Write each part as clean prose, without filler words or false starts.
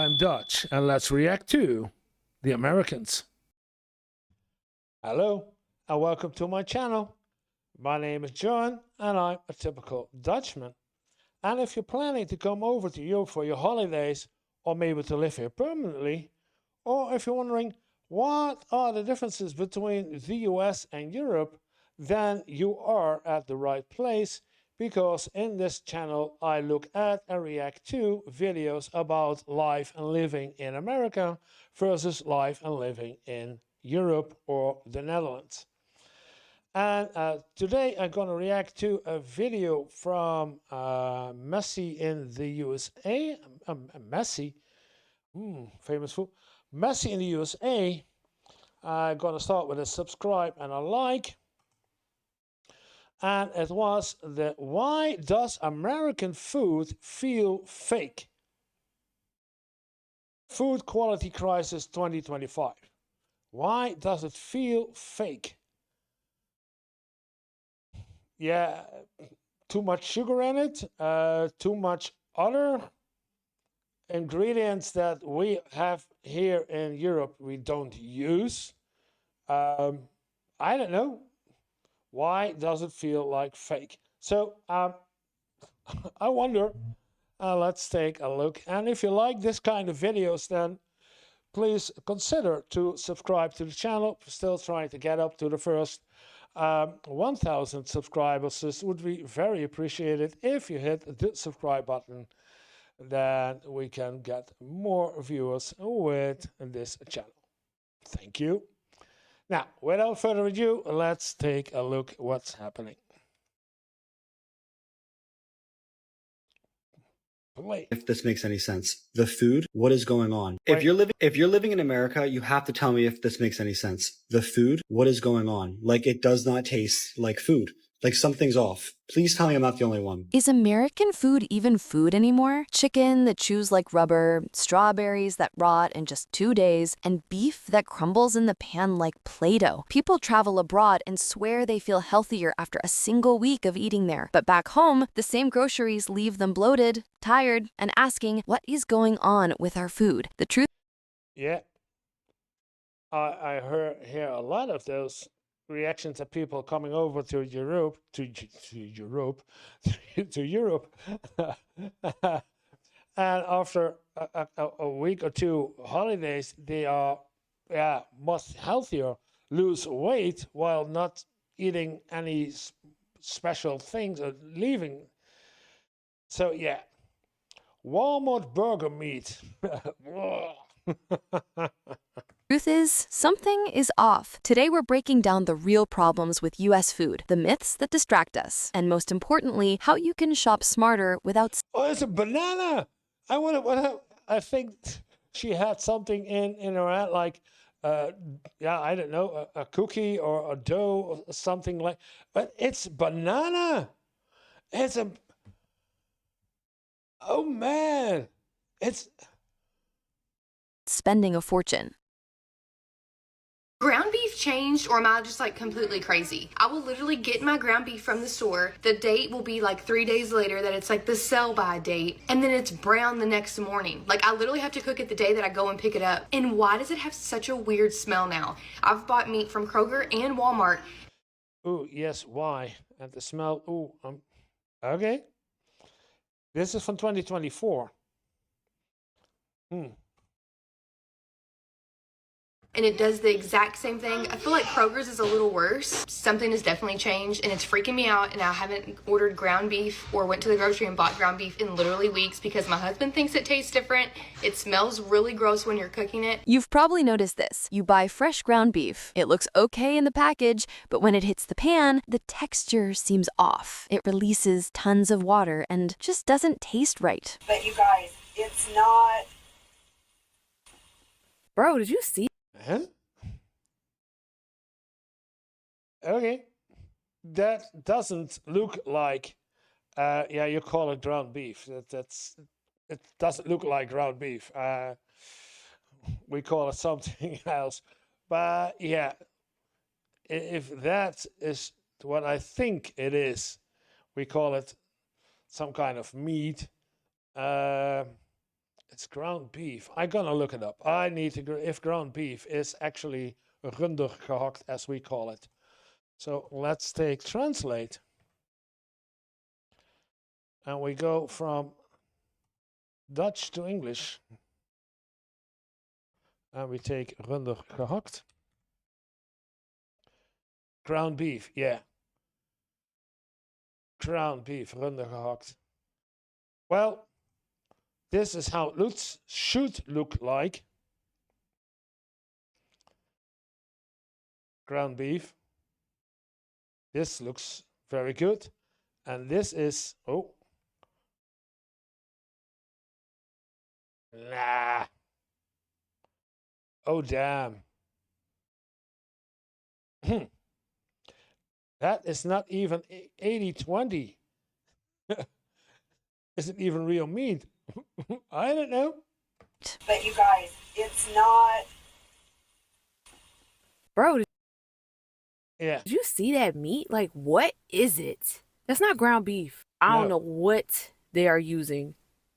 I'm Dutch, and let's react to the Americans. Hello, and welcome to my channel. My name is John, and I'm a typical Dutchman. And if you're planning to come over to Europe for your holidays, or maybe to live here permanently, or if you're wondering what are the differences between the US and Europe, then you are at the right place, because in this channel I look at and react to videos about life and living in America versus life and living in Europe or the Netherlands. And today I'm going to react to a video from Messi in the USA. Messi, famous food. Messi in the USA. I'm going to start with a subscribe and a like. And it was the "Why does American food feel fake? Food Quality Crisis 2025. Why does it feel fake? Yeah, too much sugar in it, too much other ingredients that we have here in Europe we don't use. I don't know. Why does it feel like fake? So I wonder. Let's take a look. And if you like this kind of videos, then please consider to subscribe to the channel. Still trying to get up to the first 1,000 subscribers. This would be very appreciated if you hit the subscribe button. Then we can get more viewers with this channel. Thank you. Now, without further ado, let's take a look what's happening. Play. If this makes any sense. The food, what is going on? Wait. If you're living in America, you have to tell me if this makes any sense. The food, what is going on? Like, it does not taste like food. Like, something's off. Please tell me I'm not the only one. Is American food even food anymore? Chicken that chews like rubber, strawberries that rot in just 2 days, and beef that crumbles in the pan like Play-Doh. People travel abroad and swear they feel healthier after a single week of eating there. But back home, the same groceries leave them bloated, tired, and asking what is going on with our food. The truth. Yeah, I hear a lot of those reactions of people coming over to Europe, to Europe, to Europe, and after a week or two holidays, they are much healthier, lose weight while not eating any special things or leaving. So yeah, Walmart burger meat. Truth is, something is off. Today we're breaking down the real problems with US food, the myths that distract us, and most importantly, how you can shop smarter without. Oh, it's a banana. I think she had something in her hand, like I don't know, a cookie or a dough or something like. But it's banana. It's a. Oh man, it's. Spending a fortune. Ground beef changed, or am I just like completely crazy? I will literally get my ground beef from the store. The date will be like 3 days later, that it's like the sell by date, and then it's brown the next morning. Like, I literally have to cook it the day that I go and pick it up. And why does it have such a weird smell now? I've bought meat from Kroger and Walmart. Oh yes, why? And the smell. Oh, okay. This is from 2024. And it does the exact same thing. I feel like Kroger's is a little worse. Something has definitely changed, and it's freaking me out. And I haven't ordered ground beef or went to the grocery and bought ground beef in literally weeks because my husband thinks it tastes different. It smells really gross when you're cooking it. You've probably noticed this. You buy fresh ground beef. It looks okay in the package, but when it hits the pan, the texture seems off. It releases tons of water and just doesn't taste right. But you guys, it's not. Bro, did you see? Huh? Okay, that doesn't look like. Yeah, you call it ground beef. It doesn't look like ground beef. We call it something else. But yeah, if that is what I think it is, we call it some kind of meat. It's ground beef. I'm gonna look it up. I need to if ground beef is actually runder gehakt, as we call it. So let's take translate, and we go from Dutch to English, and we take runder gehakt. Ground beef, yeah. Ground beef, runder gehakt. Well, this is how it should look like. Ground beef. This looks very good. And this is, oh, nah. Oh, damn. That is not even 80-20. Is it even real meat? I don't know. But you guys, it's not. Bro, Yeah. did you see that meat? Like, what is it? That's not ground beef. I don't know what they are using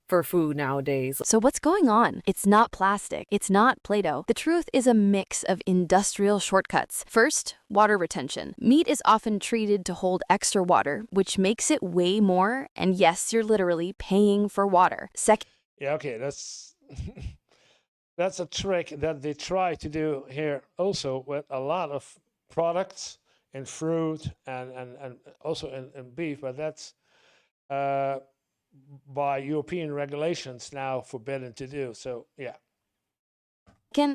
for food nowadays. So what's going on? It's not plastic. It's not Play-Doh. The truth is a mix of industrial shortcuts. First, water retention. Meat is often treated to hold extra water, which makes it weigh more. And yes, you're literally paying for water. Second, Yeah, okay, that's that's a trick that they try to do here also with a lot of products in fruit and also in beef, but that's by European regulations now forbidden to do. So yeah.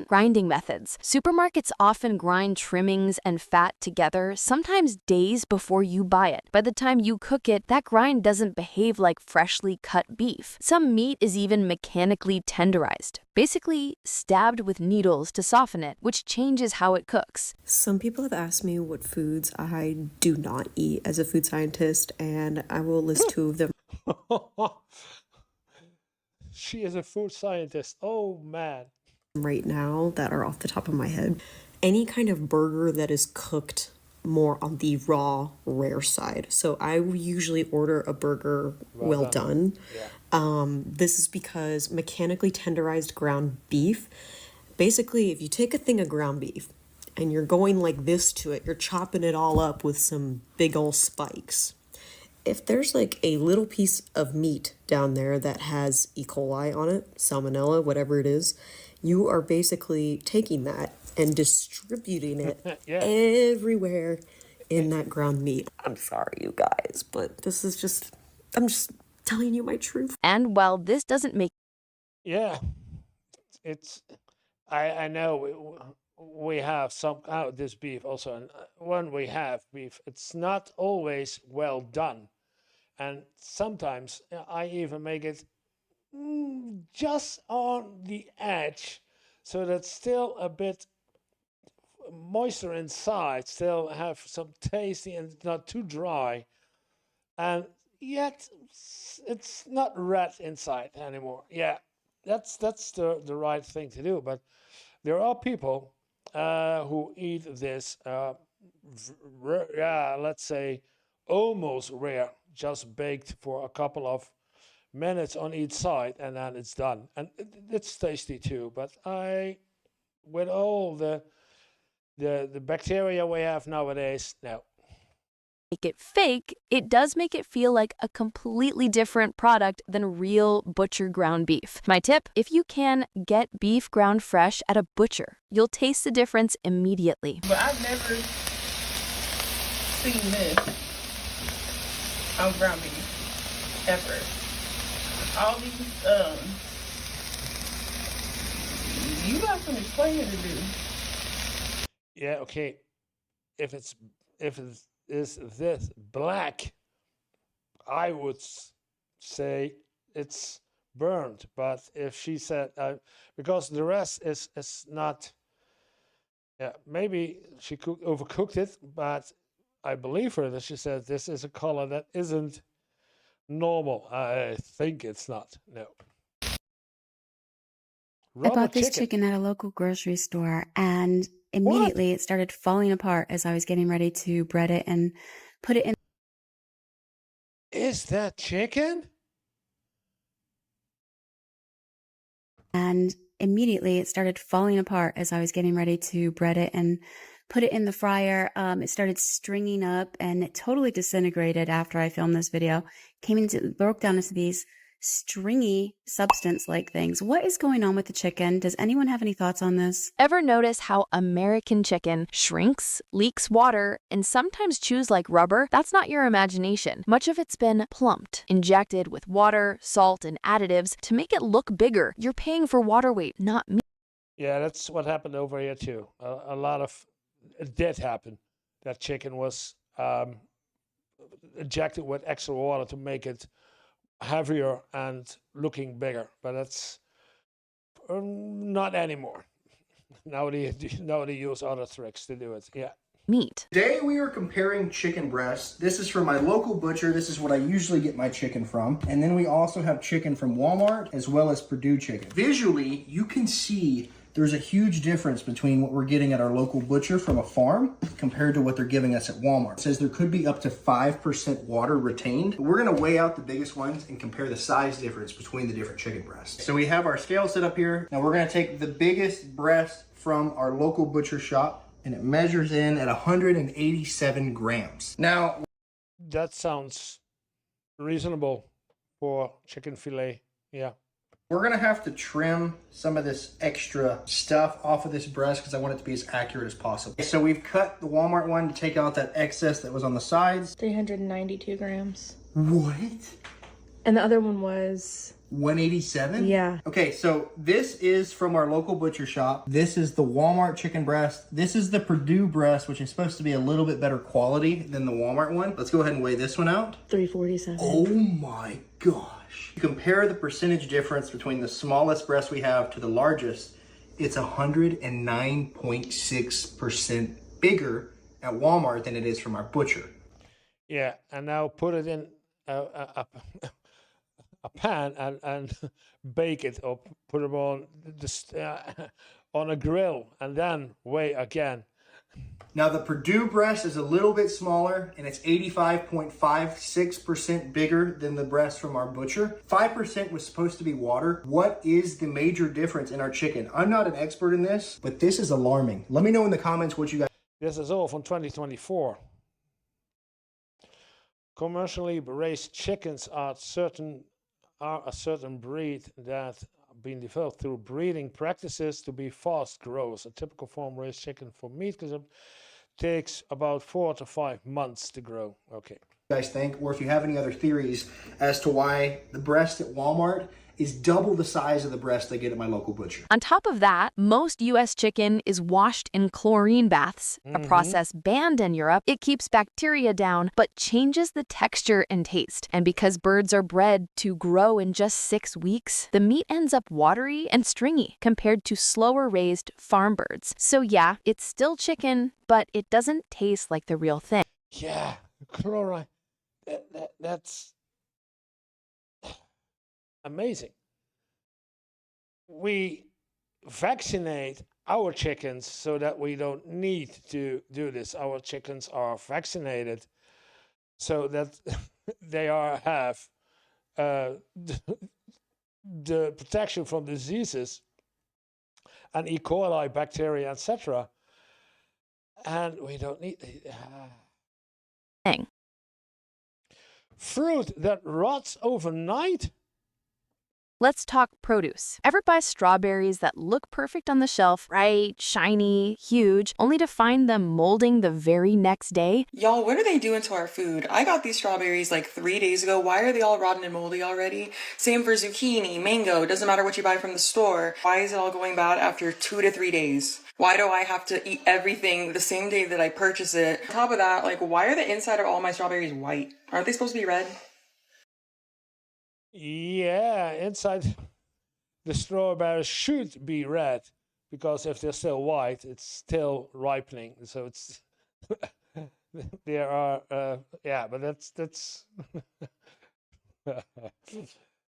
grinding methods. Supermarkets often grind trimmings and fat together, sometimes days before you buy it. By the time you cook it, that grind doesn't behave like freshly cut beef. Some meat is even mechanically tenderized, basically stabbed with needles to soften it, which changes how it cooks. Some people have asked me what foods I do not eat as a food scientist, and I will list two of them She is a food scientist. Oh man. right now that are off the top of my head. Any kind of burger that is cooked more on the raw, rare side. So I usually order a burger well done. This is because mechanically tenderized ground beef, basically, if you take a thing of ground beef and you're going like this to it, you're chopping it all up with some big old spikes. If there's like a little piece of meat down there that has E. coli on it, salmonella, whatever it is, you are basically taking that and distributing it everywhere in that ground meat. I'm sorry, you guys, but this is just, I'm just telling you my truth. And while this doesn't make Yeah. It's I know we have some this beef also, and when we have beef, it's not always well done, and sometimes I even make it just on the edge, so that's still a bit moisture inside, still have some tasty and not too dry, and yet it's not red inside anymore. Yeah, that's the right thing to do, but there are people who eat this, let's say, almost rare, just baked for a couple of minutes on each side, and then it's done. And it's tasty too. But with all the bacteria we have nowadays, no. it fake, it does make it feel like a completely different product than real butcher ground beef. My tip, if you can, get beef ground fresh at a butcher. You'll taste the difference immediately. But I've never seen this on ground beef, ever. All these, you got some explaining to do. Yeah, okay. If it is this black, I would say it's burned. But if she said, because the rest is not, yeah, maybe she overcooked it, but I believe her that she said this is a color that isn't normal. I think it's not, no. I bought this chicken at a local grocery store, and immediately it started falling apart as I was getting ready to bread it and put it in. Is that chicken? And immediately it started falling apart as I was getting ready to bread it and put it in the fryer. It started stringing up and it totally disintegrated after I filmed this video. Broke down into these stringy substance-like things. What is going on with the chicken? Does anyone have any thoughts on this? Ever notice how American chicken shrinks, leaks water, and sometimes chews like rubber? That's not your imagination. Much of it's been plumped, injected with water, salt, and additives to make it look bigger. You're paying for water weight, not meat. Yeah, that's what happened over here too. A lot of it did happen. That chicken was injected with extra water to make it heavier and looking bigger, but that's not anymore. Now they use other tricks to do it. Yeah. Meat. Today we are comparing chicken breasts. This is from my local butcher. This is what I usually get my chicken from. And then we also have chicken from Walmart as well as Purdue chicken. Visually, you can see there's a huge difference between what we're getting at our local butcher from a farm compared to what they're giving us at Walmart. It says there could be up to 5% water retained. But we're gonna weigh out the biggest ones and compare the size difference between the different chicken breasts. So we have our scale set up here. Now we're gonna take the biggest breast from our local butcher shop and it measures in at 187 grams. Now, that sounds reasonable for chicken fillet. Yeah. we're gonna have to trim some of this extra stuff off of this breast because I want it to be as accurate as possible. So we've cut the Walmart one to take out that excess that was on the sides. 392 grams. What? And the other one was 187? Yeah. Okay, so this is from our local butcher shop. This is the Walmart chicken breast. This is the Purdue breast, which is supposed to be a little bit better quality than the Walmart one. Let's go ahead and weigh this one out. 347. Oh my gosh. You compare the percentage difference between the smallest breast we have to the largest, it's 109.6% bigger at Walmart than it is from our butcher. Yeah, and now put it in a pan and bake it or put it on on a grill and then weigh again. Now the Purdue breast is a little bit smaller and it's 85.56% bigger than the breast from our butcher. 5% was supposed to be water. What is the major difference in our chicken? I'm not an expert in this, but this is alarming. Let me know in the comments what you guys. This is all from 2024. Commercially raised chickens are a certain breed that have been developed through breeding practices to be fast growers. A typical farm raised chicken for meat consumption takes about 4 to 5 months to grow. Okay. You guys think, or if you have any other theories as to why the breast at Walmart is double the size of the breast I get at my local butcher. On top of that, most U.S. chicken is washed in chlorine baths, a process banned in Europe. It keeps bacteria down, but changes the texture and taste. And because birds are bred to grow in just 6 weeks, the meat ends up watery and stringy compared to slower raised farm birds. So yeah, it's still chicken, but it doesn't taste like the real thing. Yeah, chlorine. That's amazing. We vaccinate our chickens so that we don't need to do this. Our chickens are vaccinated so that they have the protection from diseases and E. coli, bacteria, etc. And we don't need fruit that rots overnight. Let's talk produce. Ever buy strawberries that look perfect on the shelf, bright, shiny, huge, only to find them molding the very next day? Y'all, what are they doing to our food? I got these strawberries like 3 days ago. Why are they all rotten and moldy already? Same for zucchini, mango, doesn't matter what you buy from the store. Why is it all going bad after 2 to 3 days? Why do I have to eat everything the same day that I purchase it? On top of that, like, why are the inside of all my strawberries white? Aren't they supposed to be red? Yeah, inside the strawberries should be red because if they're still white, it's still ripening. So it's there are yeah, but that's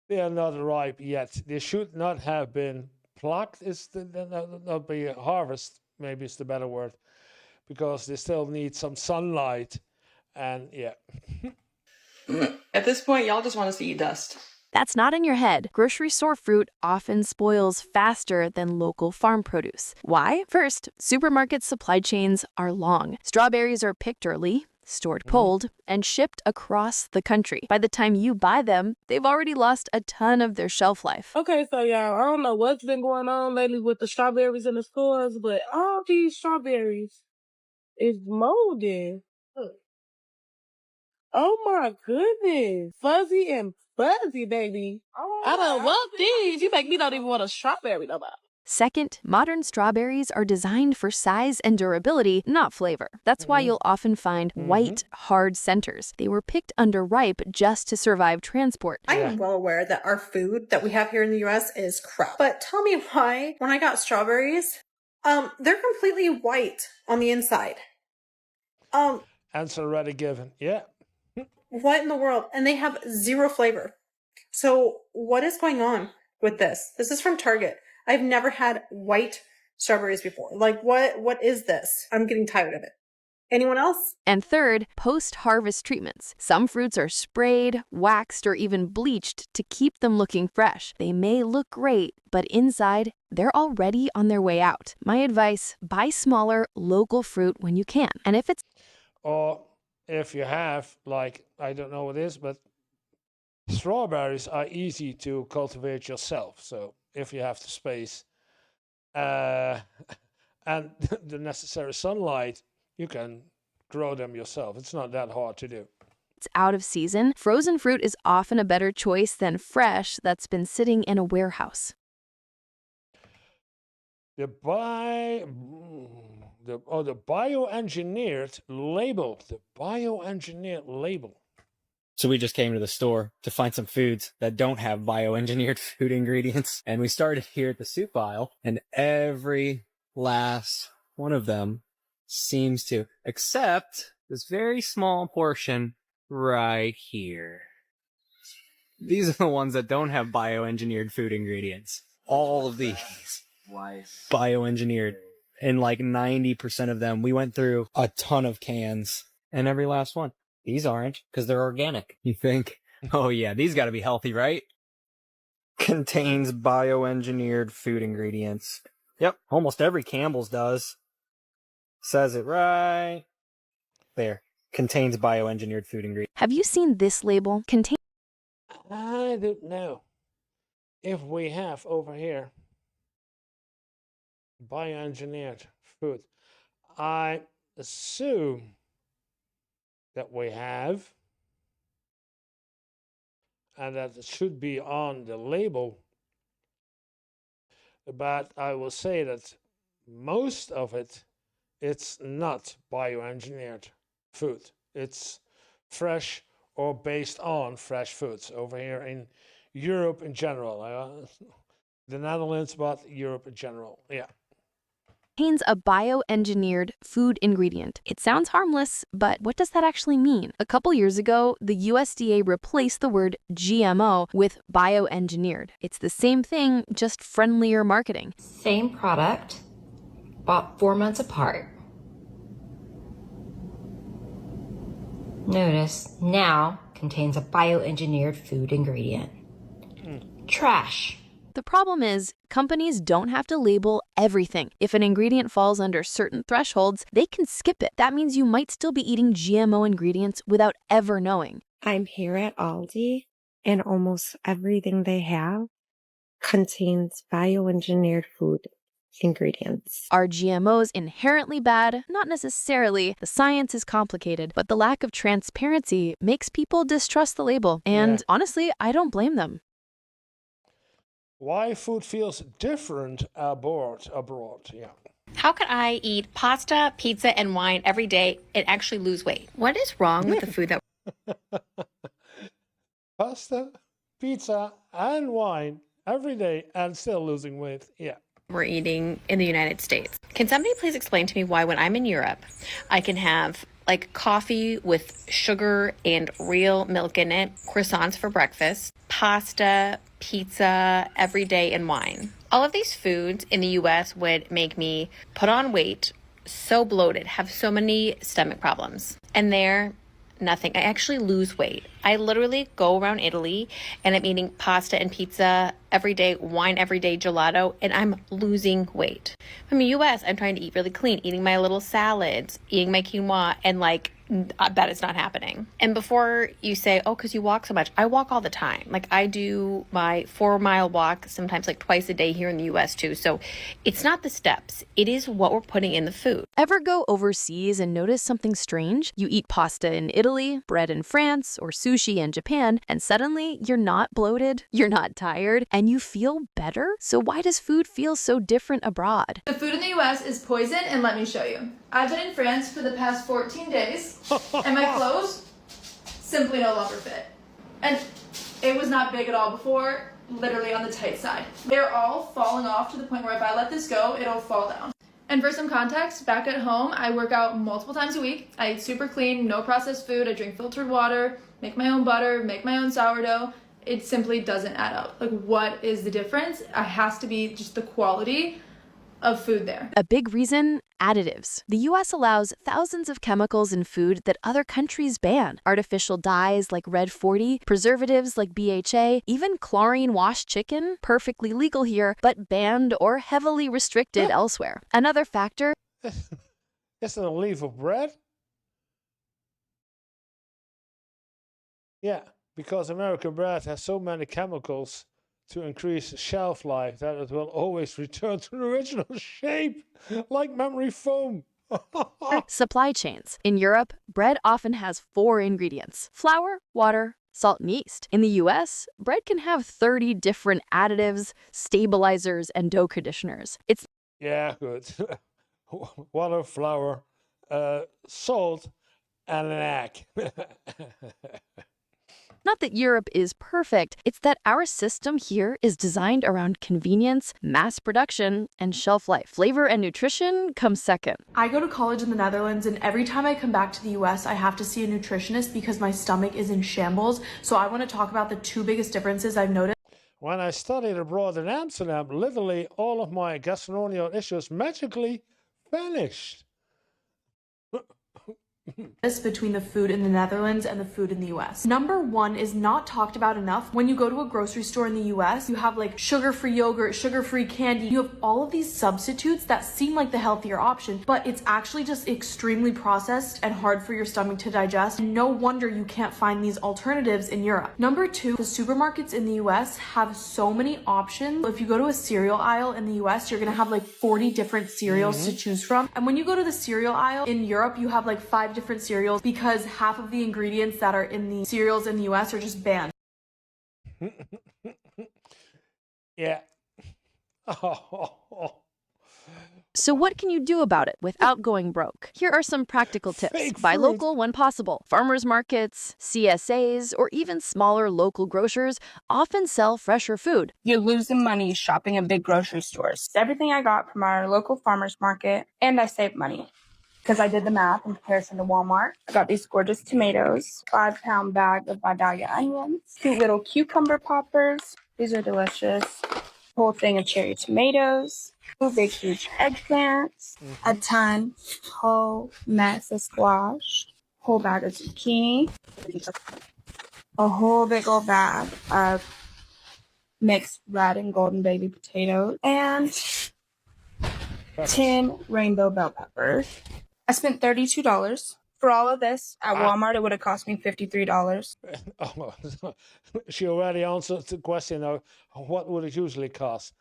they are not ripe yet. They should not have been plucked. Not be harvest. Maybe it's the better word because they still need some sunlight and yeah. At this point, y'all just want us to eat dust. That's not in your head. Grocery store fruit often spoils faster than local farm produce. Why? First, supermarket supply chains are long. Strawberries are picked early, stored cold, and shipped across the country. By the time you buy them, they've already lost a ton of their shelf life. Okay, so y'all, I don't know what's been going on lately with the strawberries in the stores, but all these strawberries is molding. Oh my goodness. Fuzzy and fuzzy, baby. I don't want these. You make me not even want a strawberry no more. Second, modern strawberries are designed for size and durability, not flavor. That's why you'll often find white, hard centers. They were picked underripe just to survive transport. I am well aware that our food that we have here in the US is crap. But tell me why, when I got strawberries, they're completely white on the inside. Answer already given. Yeah. What in the world? And they have zero flavor. So what is going on with this? This is from Target. I've never had white strawberries before. Like, what is this? I'm getting tired of it. Anyone else? And third, post-harvest treatments. Some fruits are sprayed, waxed, or even bleached to keep them looking fresh. They may look great, but inside, they're already on their way out. My advice, buy smaller, local fruit when you can. And if it's... Or if you have, like, I don't know what it is, but strawberries are easy to cultivate yourself. So if you have the space and the necessary sunlight, you can grow them yourself. It's not that hard to do. It's out of season, frozen fruit is often a better choice than fresh that's been sitting in a warehouse. The bioengineered label. The bioengineered label. So we just came to the store to find some foods that don't have bioengineered food ingredients. And we started here at the soup aisle, and every last one of them seems to, except this very small portion right here. These are the ones that don't have bioengineered food ingredients. All of these bioengineered. And like 90% of them, we went through a ton of cans, and every last one. These aren't, because they're organic. You think, oh yeah, these gotta be healthy, right? Contains bioengineered food ingredients. Yep, almost every Campbell's does. Says it right there. Contains bioengineered food ingredients. Have you seen this label? I don't know if we have over here bioengineered food. I assume that we have, and that it should be on the label, but I will say that most of it's not bioengineered food. It's fresh or based on fresh foods over here in Europe in general. The Netherlands, but Europe in general. Yeah. Contains a bioengineered food ingredient. It sounds harmless, but what does that actually mean? A couple years ago, the USDA replaced the word GMO with bioengineered. It's the same thing, just friendlier marketing. Same product, bought 4 months apart. Notice now contains a bioengineered food ingredient. Trash. The problem is, companies don't have to label everything. If an ingredient falls under certain thresholds, they can skip it. That means you might still be eating GMO ingredients without ever knowing. I'm here at Aldi, and almost everything they have contains bioengineered food ingredients. Are GMOs inherently bad? Not necessarily. The science is complicated, but the lack of transparency makes people distrust the label. And honestly, I don't blame them. Why food feels different abroad. Yeah. How could I eat pasta, pizza, and wine every day and actually lose weight? What is wrong with the food that Pasta, pizza, and wine every day and still losing weight? Yeah. we're eating in the United States? Can somebody please explain to me why when I'm in Europe, I can have like coffee with sugar and real milk in it, croissants for breakfast, pasta, pizza every day, and wine? All of these foods in the US would make me put on weight, so bloated, have so many stomach problems. And there, nothing. I actually lose weight. I literally go around Italy and I'm eating pasta and pizza every day, wine every day, gelato, and I'm losing weight. From the US, I'm trying to eat really clean, eating my little salads, eating my quinoa, and like, I bet it's not happening. And before you say, oh, because you walk so much, I walk all the time. Like I do my 4-mile walk, sometimes like twice a day here in the US too. So it's not the steps, it is what we're putting in the food. Ever go overseas and notice something strange? You eat pasta in Italy, bread in France, or sushi in Japan, and suddenly you're not bloated, you're not tired, and you feel better? So why does food feel so different abroad? The food in the US is poison, and let me show you. I've been in France for the past 14 days, and my clothes simply no longer fit. And it was not big at all before, literally on the tight side. They're all falling off to the point where if I let this go, it'll fall down. And for some context, back at home, I work out multiple times a week. I eat super clean, no processed food. I drink filtered water, make my own butter, make my own sourdough. It simply doesn't add up. Like, what is the difference? It has to be just the quality of food there. A big reason? Additives. The US allows thousands of chemicals in food that other countries ban. Artificial dyes like Red 40, preservatives like BHA, even chlorine-washed chicken, perfectly legal here, but banned or heavily restricted elsewhere. Another factor? It's a leaf of bread? Yeah, because American bread has so many chemicals to increase shelf life that it will always return to the original shape, like memory foam. Supply chains. In Europe, bread often has 4 ingredients: flour, water, salt, and yeast. In the US, bread can have 30 different additives, stabilizers, and dough conditioners. It's Yeah, good. Water, flour, salt, and an egg. not that Europe is perfect, it's that our system here is designed around convenience, mass production, and shelf life. Flavor and nutrition come second. I go to college in the Netherlands, and every time I come back to the US, I have to see a nutritionist because my stomach is in shambles. So I want to talk about the 2 biggest differences I've noticed. When I studied abroad in Amsterdam, literally all of my gastronomic issues magically vanished. Between the food in the Netherlands and the food in the US. Number 1 is not talked about enough. When you go to a grocery store in the US, you have like sugar-free yogurt, sugar-free candy. You have all of these substitutes that seem like the healthier option, but it's actually just extremely processed and hard for your stomach to digest. No wonder you can't find these alternatives in Europe. Number 2, the supermarkets in the US have so many options. If you go to a cereal aisle in the US, you're gonna have like 40 different cereals to choose from. And when you go to the cereal aisle in Europe, you have like 5 different cereals because half of the ingredients that are in the cereals in the US are just banned. Yeah. So what can you do about it without going broke? Here are some practical tips. Fake Buy fruit. local when possible. Farmers markets, CSAs, or even smaller local grocers often sell fresher food. You're losing money shopping at big grocery stores. Everything I got from our local farmers market, and I saved money because I did the math in comparison to Walmart. I got these gorgeous tomatoes, 5-pound bag of Vidalia onions, cute little cucumber poppers. These are delicious. Whole thing of cherry tomatoes, 2 big huge eggplants, a ton, whole mess of squash, whole bag of zucchini, a whole big old bag of mixed red and golden baby potatoes, and 10 rainbow bell peppers. I spent $32 for all of this. At Walmart, it would have cost me $53. Oh, she already answered the question of what would it usually cost.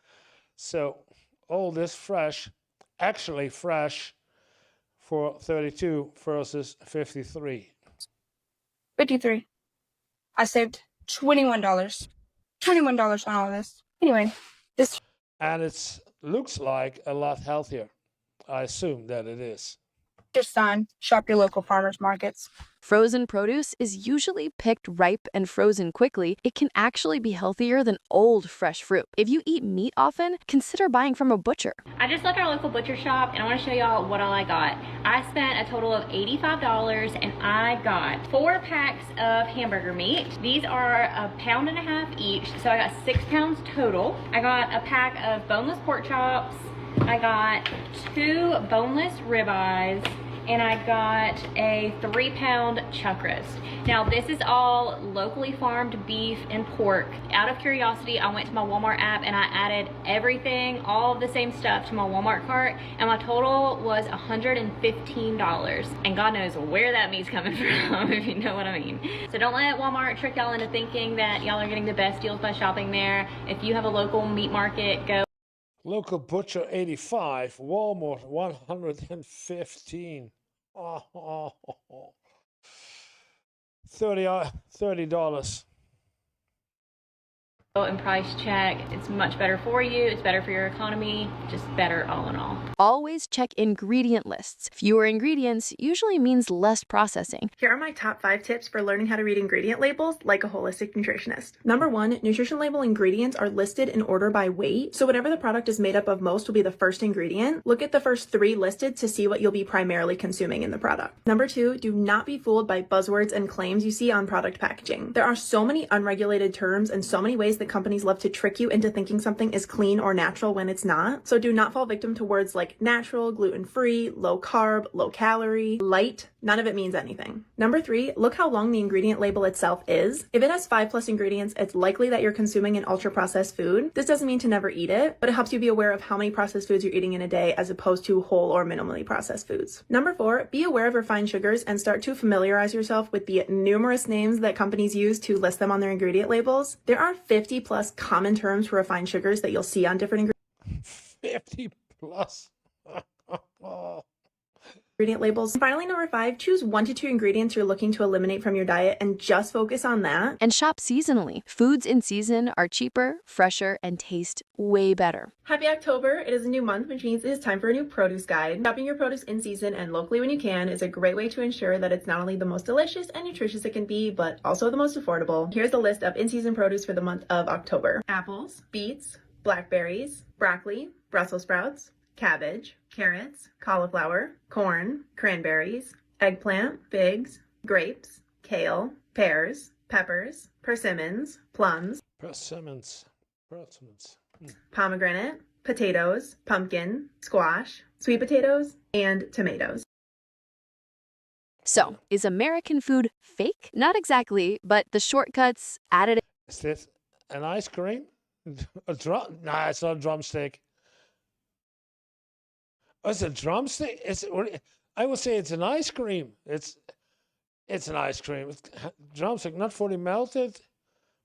So all this fresh, actually fresh, for 32 versus 53. 53. I saved $21. $21 on all of this. Anyway, this. And it looks like a lot healthier. I assume that it is. Your son, shop your local farmers markets. Frozen produce is usually picked ripe and frozen quickly. It can actually be healthier than old fresh fruit. If you eat meat often, consider buying from a butcher. I just left our local butcher shop and I want to show y'all what all I got. I spent a total of $85 and I got 4 packs of hamburger meat. These are 1.5 pounds each, so I got 6 pounds total. I got a pack of boneless pork chops. I got 2 boneless ribeyes and I got a 3-pound chuck roast. Now this is all locally farmed beef and pork. Out of curiosity, I went to my Walmart app and I added everything, all of the same stuff to my Walmart cart, and my total was $115. And God knows where that meat's coming from, if you know what I mean. So don't let Walmart trick y'all into thinking that y'all are getting the best deals by shopping there. If you have a local meat market, go. Local butcher 85, Walmart 115. $30. And price check. It's much better for you. It's better for your economy. Just better all in all. Always check ingredient lists. Fewer ingredients usually means less processing. Here are my top 5 tips for learning how to read ingredient labels like a holistic nutritionist. Number 1, nutrition label ingredients are listed in order by weight. So whatever the product is made up of most will be the first ingredient. Look at the first 3 listed to see what you'll be primarily consuming in the product. Number 2, do not be fooled by buzzwords and claims you see on product packaging. There are so many unregulated terms and so many ways that companies love to trick you into thinking something is clean or natural when it's not. So do not fall victim to words like natural, gluten-free, low carb, low calorie, light. None of it means anything. Number 3, look how long the ingredient label itself is. If it has 5+ ingredients, it's likely that you're consuming an ultra-processed food. This doesn't mean to never eat it, but it helps you be aware of how many processed foods you're eating in a day as opposed to whole or minimally processed foods. Number 4, be aware of refined sugars and start to familiarize yourself with the numerous names that companies use to list them on their ingredient labels. There are 50+ common terms for refined sugars that you'll see on different ingredients. 50+. Ingredient labels. And finally, number 5, choose 1 to 2 ingredients you're looking to eliminate from your diet and just focus on that. And shop seasonally. Foods in season are cheaper, fresher, and taste way better. Happy October! It is a new month, which means it is time for a new produce guide. Shopping your produce in season and locally when you can is a great way to ensure that it's not only the most delicious and nutritious it can be, but also the most affordable. Here's the list of in-season produce for the month of October. Apples, beets, blackberries, broccoli, Brussels sprouts, cabbage, carrots, cauliflower, corn, cranberries, eggplant, figs, grapes, kale, pears, peppers, persimmons, plums, pomegranate, potatoes, pumpkin, squash, sweet potatoes, and tomatoes. So, is American food fake? Not exactly, but the shortcuts, added. Is this an ice cream? Nah, it's not a drumstick. Oh, it's a drumstick? I would say it's an ice cream. It's an ice cream. It's drumstick, not fully melted.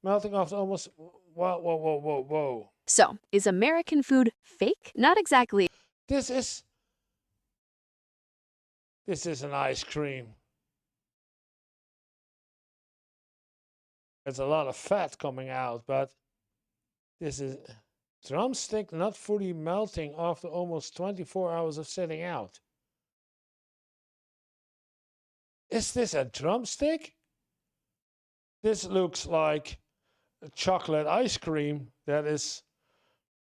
Melting after almost... Whoa. So, is American food fake? Not exactly. This is an ice cream. There's a lot of fat coming out, but this is drumstick not fully melting after almost 24 hours of sitting out. Is this a drumstick? This looks like a chocolate ice cream that is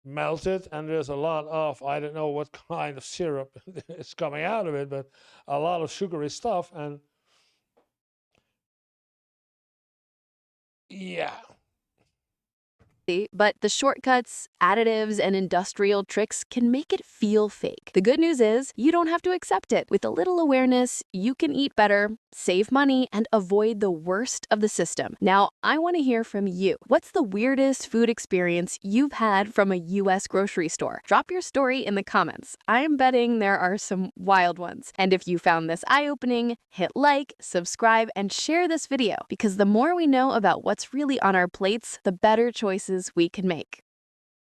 melted, and there's a lot of, I don't know what kind of syrup is coming out of it, but a lot of sugary stuff. And yeah. But the shortcuts, additives, and industrial tricks can make it feel fake. The good news is you don't have to accept it. With a little awareness, you can eat better, save money, and avoid the worst of the system. Now, I want to hear from you. What's the weirdest food experience you've had from a U.S. grocery store? Drop your story in the comments. I'm betting there are some wild ones. And if you found this eye-opening, hit like, subscribe, and share this video, because the more we know about what's really on our plates, the better choices we can make.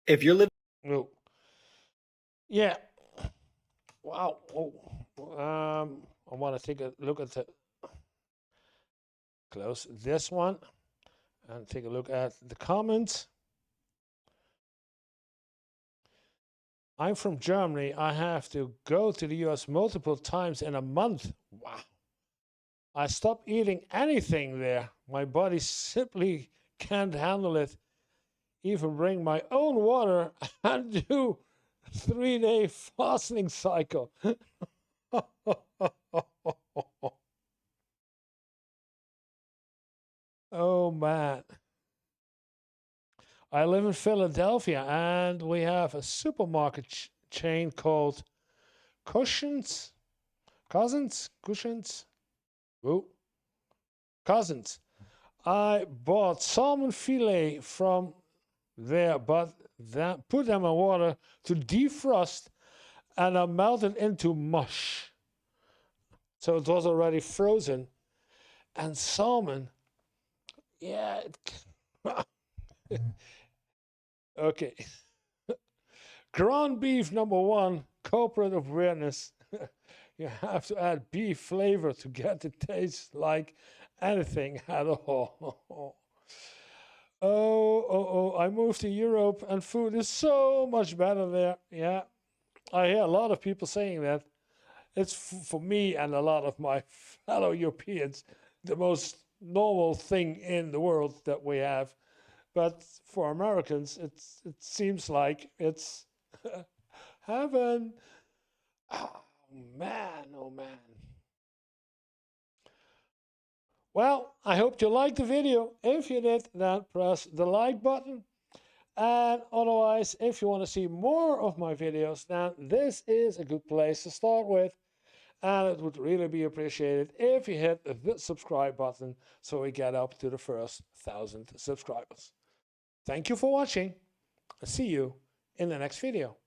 If you're living... Oh. Yeah. Wow. I want to take a look at the... Close this one and take a look at the comments. I'm from Germany. I have to go to the US multiple times in a month. Wow. I stopped eating anything there. My body simply can't handle it. Even bring my own water and do 3-day fasting cycle. Oh man. I live in Philadelphia and we have a supermarket chain called Cushion's Cousins? Whoa. Cousins. I bought salmon fillet from there, but put them in water to defrost and I melted into mush. So it was already frozen. And salmon, yeah. Okay. Ground beef #1, culprit of weirdness. You have to add beef flavor to get it taste like anything at all. Oh, I moved to Europe and food is so much better there. Yeah, I hear a lot of people saying that. It's for me and a lot of my fellow Europeans the most normal thing in the world that we have. But for Americans, it seems like it's heaven. Oh man, oh man. Well, I hope you liked the video. If you did, then press the like button. And otherwise, if you want to see more of my videos, then this is a good place to start with. And it would really be appreciated if you hit the subscribe button so we get up to the first 1,000 subscribers. Thank you for watching. I'll see you in the next video.